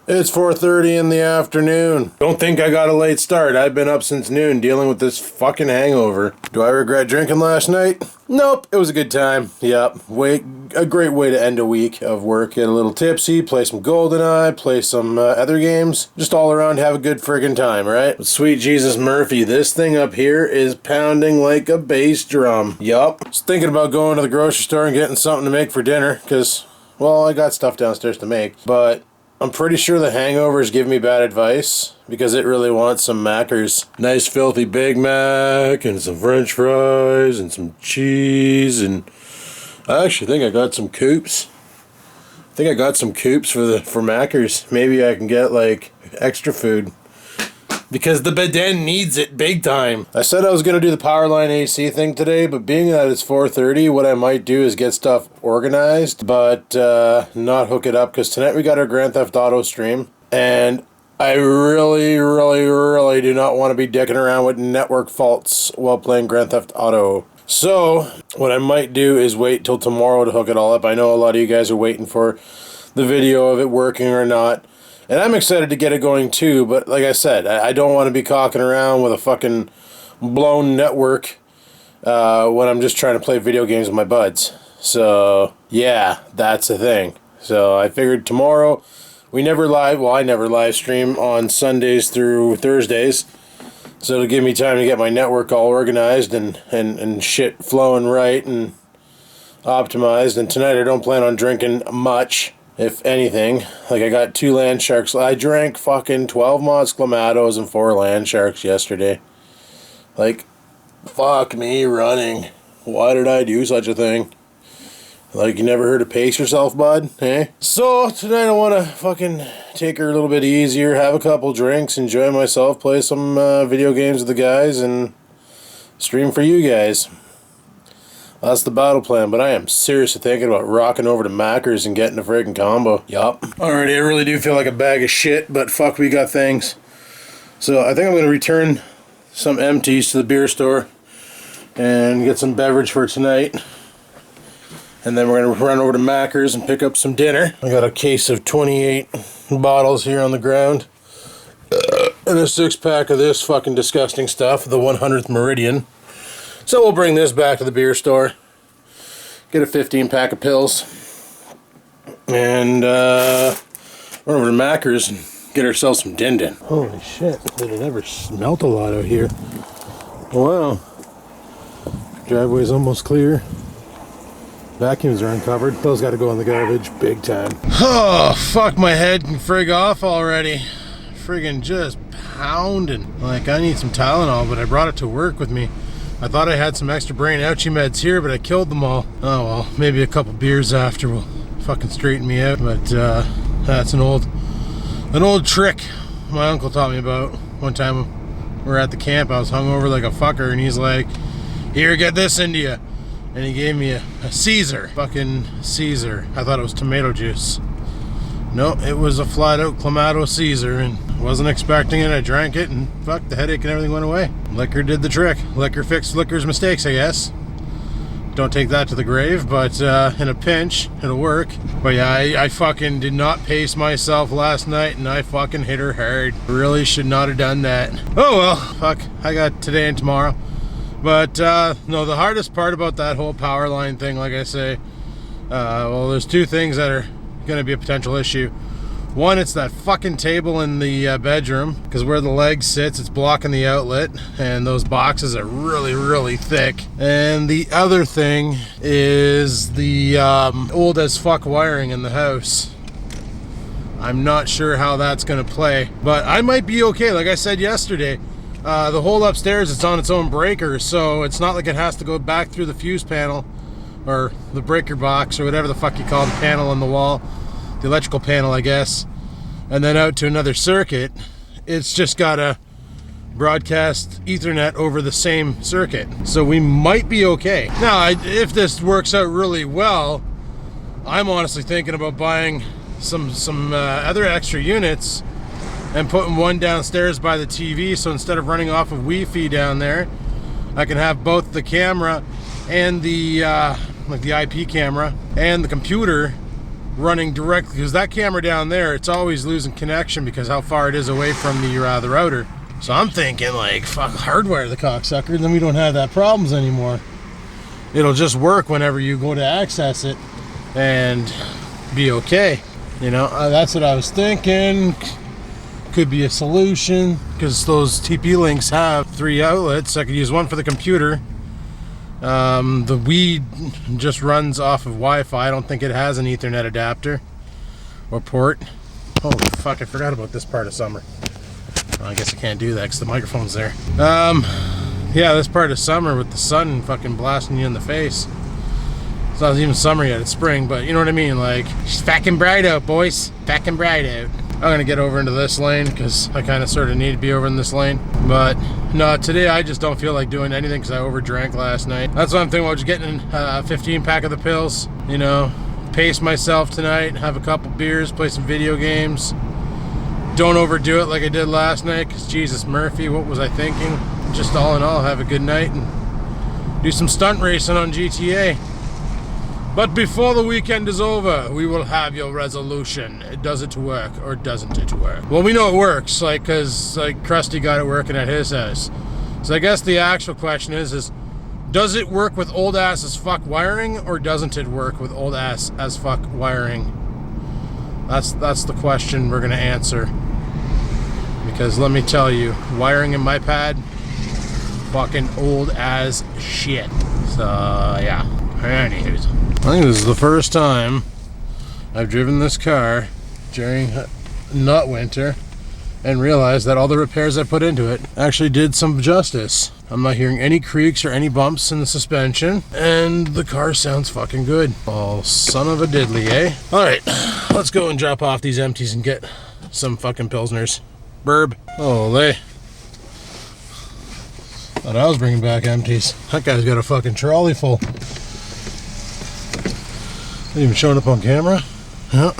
It's 4:30 in the afternoon. Don't think I got a late start. I've been up since noon dealing with this fucking hangover. Do I regret drinking last night? Nope, it was a good time. Yep, a great way to end a week of work. Get a little tipsy, play some GoldenEye, play some other games. Just all around have a good friggin' time, right? But sweet Jesus Murphy, this thing up here is pounding like a bass drum. Yup. I was thinking about going to the grocery store and getting something to make for dinner, because, well, I got stuff downstairs to make, but I'm pretty sure the hangover's giving me bad advice because it really wants some Mackers. Nice filthy Big Mac and some French fries and some cheese, and I actually think I got some coops. I think I got some coops for Mackers. Maybe I can get like extra food because the Baden needs it big time. I said I was going to do the Powerline AC thing today, but being that it's 4:30, what I might do is get stuff organized, but not hook it up, because tonight we got our Grand Theft Auto stream, and I really do not want to be dicking around with network faults while playing Grand Theft Auto. So, what I might do is wait till tomorrow to hook it all up. I know a lot of you guys are waiting for the video of it working or not. And I'm excited to get it going too, but like I said, I don't want to be cocking around with a fucking blown network when I'm just trying to play video games with my buds. So, yeah, that's the thing. So I figured tomorrow, I never live stream on Sundays through Thursdays. So it'll give me time to get my network all organized and shit flowing right and optimized. And tonight I don't plan on drinking much, if anything. Like, I got 2 land sharks. I drank fucking 12 Mott's Clamatos and 4 land sharks yesterday. Like, fuck me running. Why did I do such a thing? Like, you never heard of pace yourself, bud? Eh? So, tonight I want to fucking take her a little bit easier, have a couple drinks, enjoy myself, play some video games with the guys, and stream for you guys. That's the battle plan, but I am seriously thinking about rocking over to Macker's and getting a friggin' combo. Yup. Alrighty, I really do feel like a bag of shit, but fuck, we got things. So I think I'm going to return some empties to the beer store and get some beverage for tonight. And then we're going to run over to Macker's and pick up some dinner. I got a case of 28 bottles here on the ground. And a 6-pack of this fucking disgusting stuff, the 100th Meridian. So we'll bring this back to the beer store, get a 15-pack of pills, and run over to Macker's and get ourselves some din-din. Holy shit, did it ever smelt a lot out here. Wow. Driveway's almost clear. Vacuums are uncovered. Those got to go in the garbage big time. Oh, fuck, my head can frig off already. Friggin' just pounding. Like, I need some Tylenol, but I brought it to work with me. I thought I had some extra brain ouchie meds here, but I killed them all. Oh well, maybe a couple beers after will fucking straighten me out. But that's an old trick my uncle taught me about. One time we were at the camp, I was hungover like a fucker, and he's like, "Here, get this into you." And he gave me a Caesar. Fucking Caesar. I thought it was tomato juice. No, it was a flat out Clamato Caesar, and wasn't expecting it. I drank it, and fuck, the headache and everything went away. Liquor did the trick. Liquor fixed liquor's mistakes, I guess. Don't take that to the grave, but in a pinch, it'll work. But yeah, I fucking did not pace myself last night, and I fucking hit her hard. Really should not have done that. Oh well, fuck, I got today and tomorrow. But no, the hardest part about that whole power line thing, like I say, well, there's 2 things that are going to be a potential issue. One, it's that fucking table in the bedroom, because where the leg sits, it's blocking the outlet, and those boxes are really thick. And the other thing is the old as fuck wiring in the house. I'm not sure how that's going to play, but I might be okay. Like I said yesterday, the whole upstairs, it's on its own breaker, so it's not like it has to go back through the fuse panel or the breaker box or whatever the fuck you call the panel on the wall, the electrical panel, I guess, and then out to another circuit. It's just got a broadcast Ethernet over the same circuit, so we might be okay. Now, if this works out really well, I'm honestly thinking about buying some other extra units and putting one downstairs by the TV, so instead of running off of Wi-Fi down there, I can have both the camera and the like the IP camera and the computer running directly, because that camera down there, it's always losing connection because how far it is away from the router. So I'm thinking, like, fuck, hardwire the cocksucker, and then we don't have that problems anymore. It'll just work whenever you go to access it and be okay. You know, that's what I was thinking. Could be a solution, because those TP-Links have 3 outlets. I could use one for the computer. The weed just runs off of Wi-Fi. I don't think it has an Ethernet adapter or port. Holy fuck, I forgot about this part of summer. Well, I guess I can't do that because the microphone's there. Yeah, this part of summer with the sun fucking blasting you in the face. It's not even summer yet, it's spring, but you know what I mean? Like, it's fucking bright out, boys. Fucking bright out. I'm gonna get over into this lane because I kind of sort of need to be over in this lane. But no, today I just don't feel like doing anything because I overdrank last night. That's what I'm thinking about, just getting a 15 pack of the pills, you know, pace myself tonight, have a couple beers, play some video games. Don't overdo it like I did last night, because Jesus Murphy, what was I thinking? Just all in all, have a good night and do some stunt racing on GTA. But before the weekend is over, we will have your resolution. Does it work or doesn't it work? Well, we know it works, like, because like Krusty got it working at his house. So I guess the actual question is does it work with old ass as fuck wiring, or doesn't it work with old ass as fuck wiring? That's the question we're gonna answer. Because let me tell you, wiring in my pad, fucking old as shit. So yeah. Anyways, I think this is the first time I've driven this car during not winter and realized that all the repairs I put into it actually did some justice. I'm not hearing any creaks or any bumps in the suspension, and the car sounds fucking good. Oh, son of a diddly, eh? Alright, let's go and drop off these empties and get some fucking Pilsners. Burb. Holy. Thought I was bringing back empties. That guy's got a fucking trolley full. Not even showing up on camera. Yeah.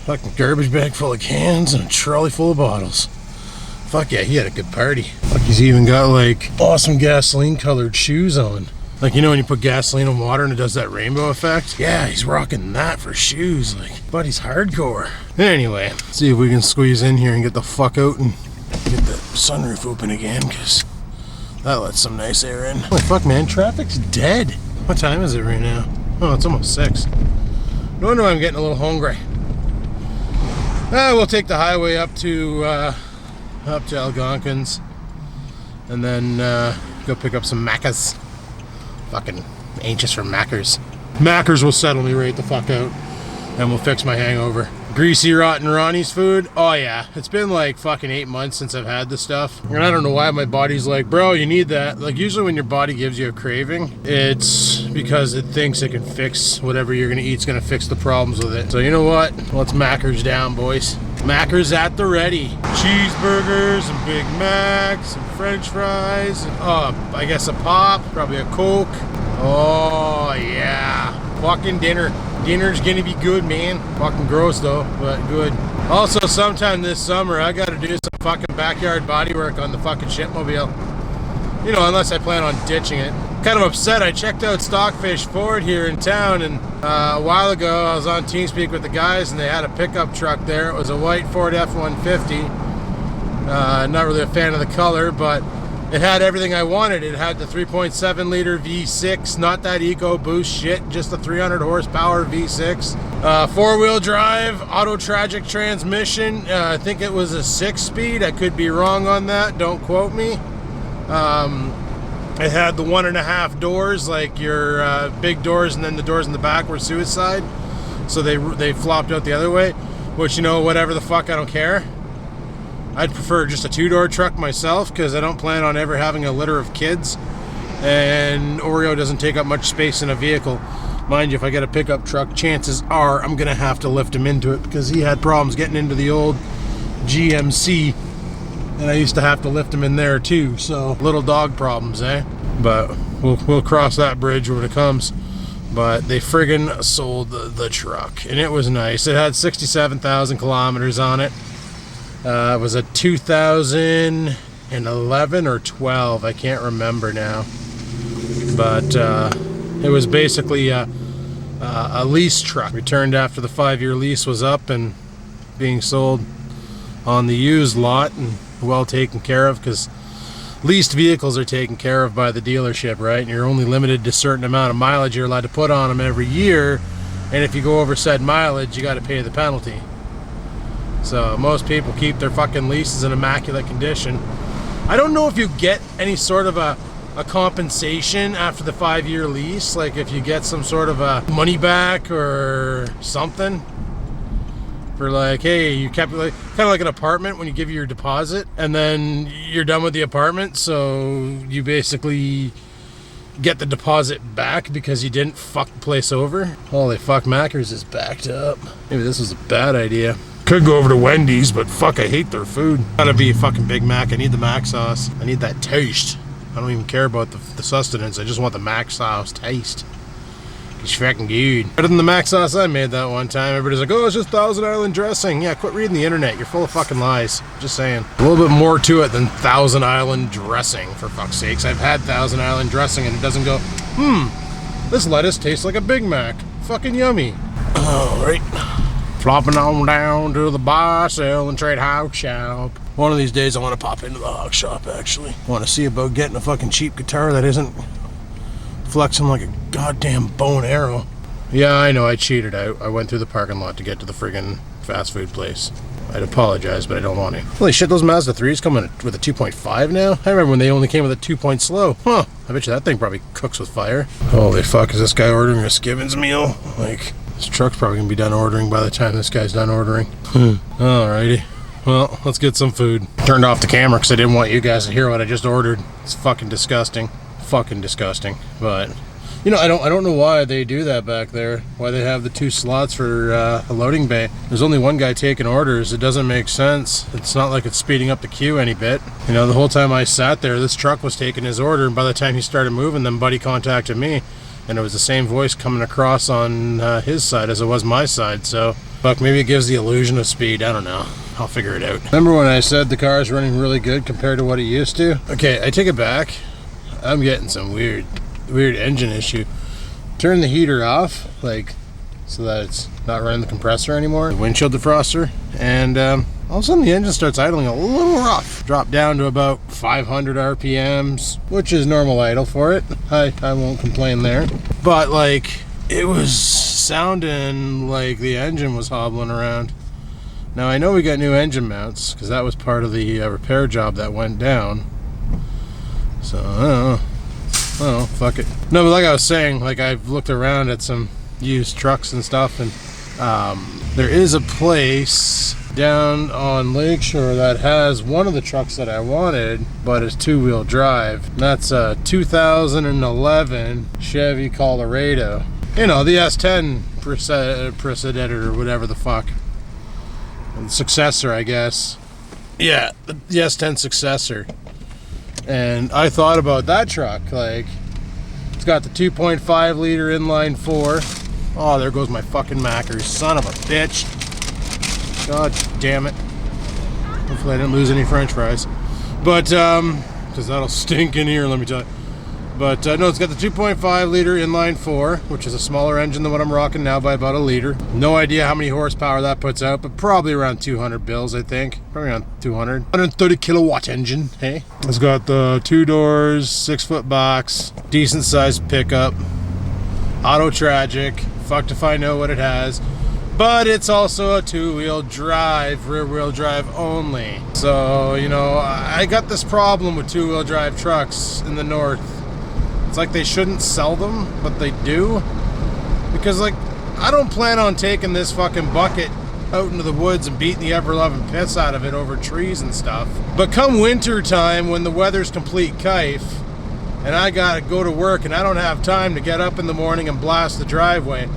Fucking garbage bag full of cans and a trolley full of bottles. Fuck yeah, he had a good party. Fuck, he's even got like awesome gasoline colored shoes on. Like, you know when you put gasoline in water and it does that rainbow effect? Yeah, he's rocking that for shoes. Like, buddy's hardcore. Anyway, let's see if we can squeeze in here and get the fuck out and get the sunroof open again, because that lets some nice air in. Holy fuck, man, traffic's dead. What time is it right now? Oh, it's almost 6. No wonder I'm getting a little hungry. We'll take the highway up to Algonquins, and then go pick up some Maccas. Fucking anxious for Maccers. Maccers will settle me right the fuck out, and will fix my hangover. Greasy, rotten Ronnie's food. Oh yeah, it's been like fucking 8 months since I've had this stuff, and I don't know why my body's like, bro, you need that. Like, usually when your body gives you a craving, it's because it thinks it can fix whatever you're gonna eat's gonna fix the problems with it. So you know what? Let's Maccers down, boys. Maccers at the ready. Cheeseburgers and Big Macs and French fries and I guess a pop, probably a Coke. Oh yeah, fucking dinner. Dinner's gonna be good, man. Fucking gross though, but good. Also, sometime this summer, I gotta do some fucking backyard body work on the fucking shipmobile. You know, unless I plan on ditching it. Kind of upset. I checked out Stockfish Ford here in town, and a while ago I was on TeamSpeak with the guys, and they had a pickup truck there. It was a white Ford F-150. Not really a fan of the color, but it had everything I wanted. It had the 3.7 liter V6, not that EcoBoost shit, just the 300 horsepower V6. 4-wheel drive, auto tragic transmission. I think it was a 6-speed. I could be wrong on that. Don't quote me. It had the 1.5 doors, like your big doors, and then the doors in the back were suicide. So they flopped out the other way, which, you know, whatever the fuck, I don't care. I'd prefer just a 2-door truck myself, because I don't plan on ever having a litter of kids, and Oreo doesn't take up much space in a vehicle. Mind you, if I get a pickup truck, chances are I'm gonna have to lift him into it, because he had problems getting into the old GMC, and I used to have to lift him in there too. So little dog problems, eh? But we'll cross that bridge when it comes. But they friggin' sold the truck, and it was nice. It had 67,000 kilometers on it. It was a 2011 or 12, I can't remember now. But it was basically a lease truck. Returned after the 5-year lease was up and being sold on the used lot and well taken care of, because leased vehicles are taken care of by the dealership, right? And you're only limited to a certain amount of mileage you're allowed to put on them every year, and if you go over said mileage, you got to pay the penalty. So most people keep their fucking leases in immaculate condition. I don't know if you get any sort of a compensation after the 5-year lease, like if you get some sort of a money back or something for like, hey, you kept like kind of like an apartment when you give your deposit and then you're done with the apartment, so you basically get the deposit back because you didn't fuck the place over. Holy fuck, Macker's is backed up. Maybe this was a bad idea. Could go over to Wendy's, but fuck, I hate their food. Gotta be a fucking Big Mac. I need the Mac sauce. I need that taste. I don't even care about the sustenance. I just want the Mac sauce taste. It's fucking good. Better than the Mac sauce I made that one time. Everybody's like, oh, it's just Thousand Island dressing. Yeah, quit reading the internet. You're full of fucking lies. Just saying. A little bit more to it than Thousand Island dressing, for fuck's sakes. I've had Thousand Island dressing and it doesn't go, this lettuce tastes like a Big Mac. Fucking yummy. Alright. Flopping on down to the buy, sell, and trade hog shop. One of these days I want to pop into the hog shop, actually. I want to see about getting a fucking cheap guitar that isn't flexing like a goddamn bow and arrow. Yeah, I know, I cheated out. I went through the parking lot to get to the friggin' fast food place. I'd apologize, but I don't want to. Holy shit, those Mazda 3s come with a 2.5 now? I remember when they only came with a 2 slow. Huh, I bet you that thing probably cooks with fire. Holy fuck, is this guy ordering a Skibbins meal? Like, this truck's probably gonna be done ordering by the time this guy's done ordering. Alrighty. Well, let's get some food. Turned off the camera because I didn't want you guys to hear what I just ordered. It's fucking disgusting. Fucking disgusting. But, you know, I don't know why they do that back there. Why they have the 2 slots for a loading bay. There's only one guy taking orders. It doesn't make sense. It's not like it's speeding up the queue any bit. You know, the whole time I sat there, this truck was taking his order, and by the time he started moving, then Buddy contacted me. And it was the same voice coming across on his side as it was my side, so fuck, maybe it gives the illusion of speed. I don't know. I'll figure it out. Remember when I said the car's running really good compared to what it used to? Okay, I take it back. I'm getting some weird engine issue. Turn the heater off, like, so that it's not running the compressor anymore, the windshield defroster, and all of a sudden the engine starts idling a little rough. Drop down to about 500 RPMs, which is normal idle for it. I won't complain there. But like, it was sounding like the engine was hobbling around. Now I know we got new engine mounts, because that was part of the repair job that went down. So, I don't know, fuck it. No, but like I was saying, like I've looked around at some used trucks and stuff, and there is a place down on Lakeshore that has one of the trucks that I wanted, but it's 2-wheel drive. And that's a 2011 Chevy Colorado. You know, the S10 Precedator or whatever the fuck. The successor, I guess. Yeah, the S10 successor. And I thought about that truck, like, it's got the 2.5 liter inline 4. Oh, there goes my fucking Mackers, son of a bitch. God damn it. Hopefully I didn't lose any french fries. But, because that'll stink in here, let me tell you. But, no, it's got the 2.5 liter inline 4, which is a smaller engine than what I'm rocking now by about a liter. No idea how many horsepower that puts out, but probably around 200 bills, I think. Probably around 200. 130 kilowatt engine, hey? It's got the 2 doors, 6-foot box, decent sized pickup, auto tragic, fucked if I know what it has. But it's also a 2-wheel drive, rear-wheel drive only. So, you know, I got this problem with 2-wheel drive trucks in the north. It's like they shouldn't sell them, but they do. Because, like, I don't plan on taking this fucking bucket out into the woods and beating the ever-loving piss out of it over trees and stuff. But come winter time, when the weather's complete kife, and I gotta go to work and I don't have time to get up in the morning and blast the driveway,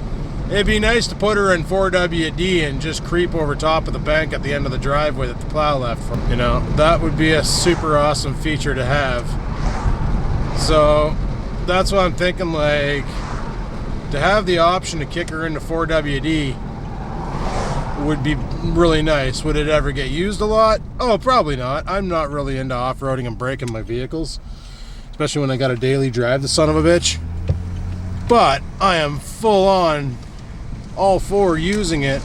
it'd be nice to put her in 4WD and just creep over top of the bank at the end of the driveway that the plow left from. You know, that would be a super awesome feature to have. So that's what I'm thinking, like, to have the option to kick her into 4WD would be really nice. Would it ever get used a lot? Oh, probably not. I'm not really into off-roading and breaking my vehicles, especially when I got a daily drive, the son of a bitch. But I am full on all for using it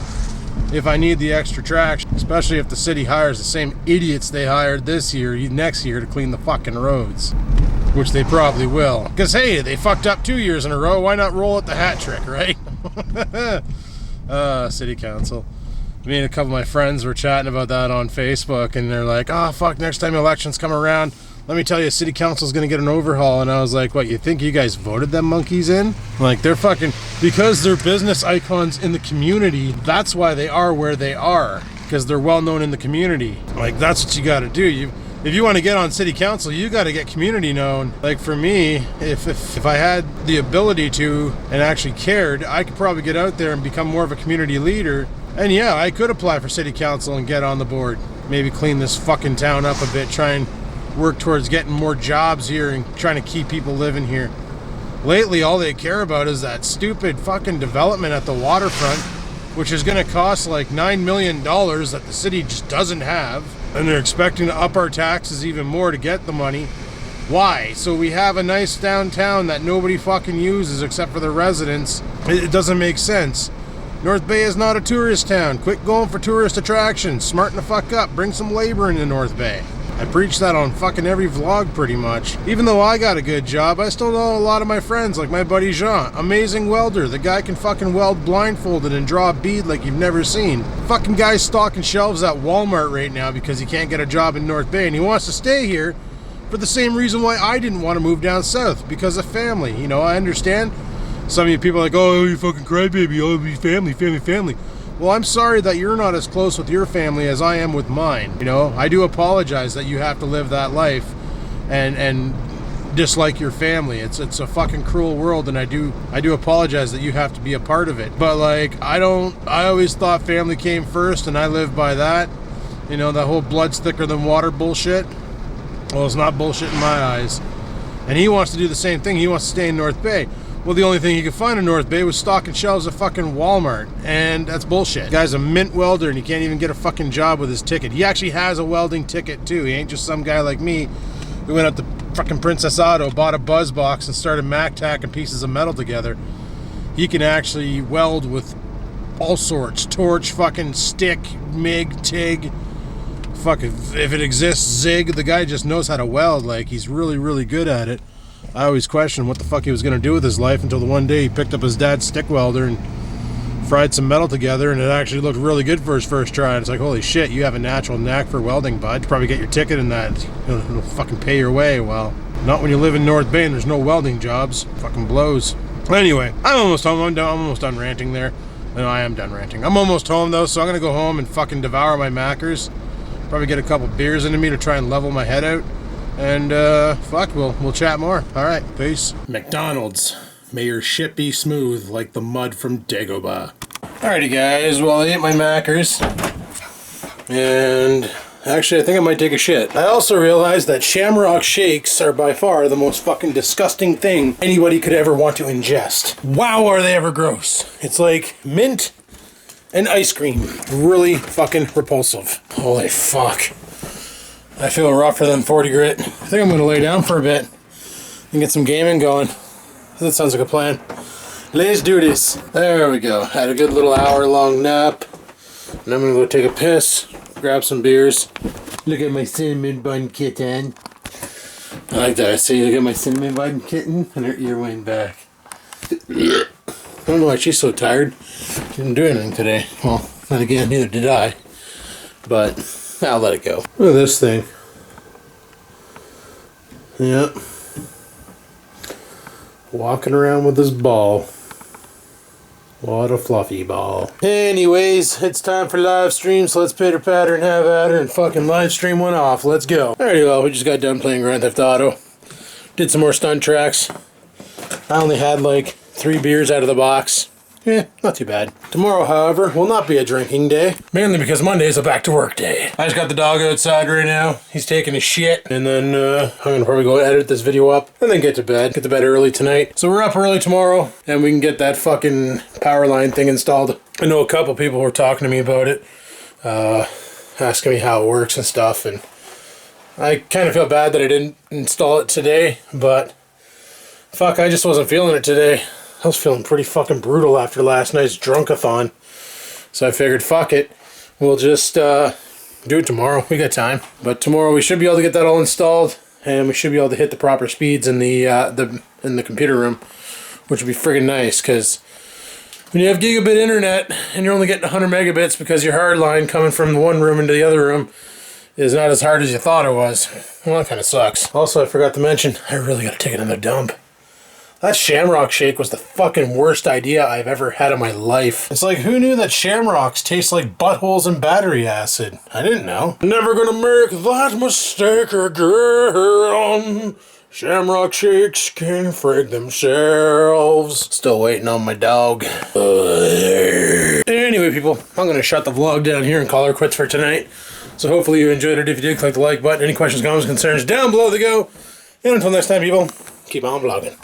if I need the extra traction, especially if the city hires the same idiots they hired this year, next year, to clean the fucking roads, which they probably will. Because hey, they fucked up 2 years in a row, why not roll it the hat trick, right? City council. Me and a couple of my friends were chatting about that on Facebook, and they're like, oh fuck, next time elections come around, let me tell you, city council's gonna get an overhaul. And I was like, what, you think you guys voted them monkeys in? Like, they're fucking, because they're business icons in the community, that's why they are where they are, because they're well known in the community. Like, that's what you gotta do. If you want to get on city council, you got to get community known. Like for me, if I had the ability to and actually cared, I could probably get out there and become more of a community leader. And yeah, I could apply for city council and get on the board. Maybe clean this fucking town up a bit, try and work towards getting more jobs here and trying to keep people living here. Lately, all they care about is that stupid fucking development at the waterfront, which is going to cost like $9 million that the city just doesn't have. And they're expecting to up our taxes even more to get the money. Why? So we have a nice downtown that nobody fucking uses except for the residents. It doesn't make sense. North Bay is not a tourist town. Quit going for tourist attractions. Smarten the fuck up. Bring some labor into North Bay. I preach that on fucking every vlog pretty much. Even though I got a good job, I still know a lot of my friends, like my buddy Jean. Amazing welder. The guy can fucking weld blindfolded and draw a bead like you've never seen. Fucking guy's stocking shelves at Walmart right now because he can't get a job in North Bay, and he wants to stay here for the same reason why I didn't want to move down south, because of family. You know, I understand. Some of you people are like, oh, you fucking crybaby, oh, family. Well, I'm sorry that you're not as close with your family as I am with mine. You know, I do apologize that you have to live that life and dislike your family. It's a fucking cruel world, and I do apologize that you have to be a part of it. But like, I always thought family came first, and I live by that. You know, that whole blood's thicker than water bullshit. Well, it's not bullshit in my eyes. And he wants to do the same thing. He wants to stay in North Bay. Well, the only thing he could find in North Bay was stocking shelves at fucking Walmart, and that's bullshit. The guy's a mint welder, and he can't even get a fucking job with his ticket. He actually has a welding ticket, too. He ain't just some guy like me who went up to fucking Princess Auto, bought a buzz box, and started Mac-tacking pieces of metal together. He can actually weld with all sorts. Torch, fucking stick, MIG, TIG. Fuck, if it exists, Zig. The guy just knows how to weld. Like, he's really, really good at it. I always questioned what the fuck he was going to do with his life until the one day he picked up his dad's stick welder and fried some metal together, and it actually looked really good for his first try. And it's like, holy shit, you have a natural knack for welding, bud. You probably get your ticket in that. It'll fucking pay your way. Well, not when you live in North Bay and there's no welding jobs. Fucking blows. Anyway, I'm almost home. I'm almost done ranting there. No, I am done ranting. I'm almost home, though, so I'm going to go home and fucking devour my Mackers. Probably get a couple beers into me to try and level my head out. And, fuck, we'll chat more. Alright, peace. McDonald's. May your shit be smooth like the mud from Dagobah. Alrighty, guys. Well, I ate my Mackers. And actually, I think I might take a shit. I also realized that Shamrock shakes are by far the most fucking disgusting thing anybody could ever want to ingest. Wow, are they ever gross. It's like mint and ice cream. Really fucking repulsive. Holy fuck. I feel rougher than 40 grit. I think I'm going to lay down for a bit and get some gaming going. That sounds like a plan. Let's do this. There we go. Had a good little hour-long nap. And I'm going to go take a piss, grab some beers. Look at my cinnamon bun kitten. I like that. I see, look at my cinnamon bun kitten, and her ear went back. I don't know why she's so tired. She didn't do anything today. Well, then again, neither did I. But I'll let it go. Look at this thing. Yep. Walking around with this ball. What a fluffy ball. Anyways, it's time for live stream, so let's pitter patter and have at her and fucking live stream one off. Let's go. Alrighty, well, we just got done playing Grand Theft Auto. Did some more stunt tracks. I only had like 3 beers out of the box. Yeah, not too bad. Tomorrow, however, will not be a drinking day. Mainly because Monday is a back to work day. I just got the dog outside right now. He's taking a shit. And then I'm going to probably go edit this video up and then get to bed. Get to bed early tonight. So we're up early tomorrow and we can get that fucking power line thing installed. I know a couple people were talking to me about it. Asking me how it works and stuff. And I kind of feel bad that I didn't install it today. But fuck, I just wasn't feeling it today. I was feeling pretty fucking brutal after last night's drunkathon. So I figured, fuck it. We'll just do it tomorrow. We got time. But tomorrow we should be able to get that all installed. And we should be able to hit the proper speeds in the computer room. Which would be friggin' nice, because when you have gigabit internet and you're only getting 100 megabits because your hard line coming from the one room into the other room is not as hard as you thought it was. Well, that kind of sucks. Also, I forgot to mention, I really got to take another dump. That Shamrock shake was the fucking worst idea I've ever had in my life. It's like, who knew that Shamrocks taste like buttholes and battery acid? I didn't know. Never gonna make that mistake again. Shamrock shakes can frig themselves. Still waiting on my dog. Anyway, people, I'm gonna shut the vlog down here and call her quits for tonight. So hopefully you enjoyed it. If you did, click the like button. Any questions, comments, concerns, down below they go. And until next time, people, keep on vlogging.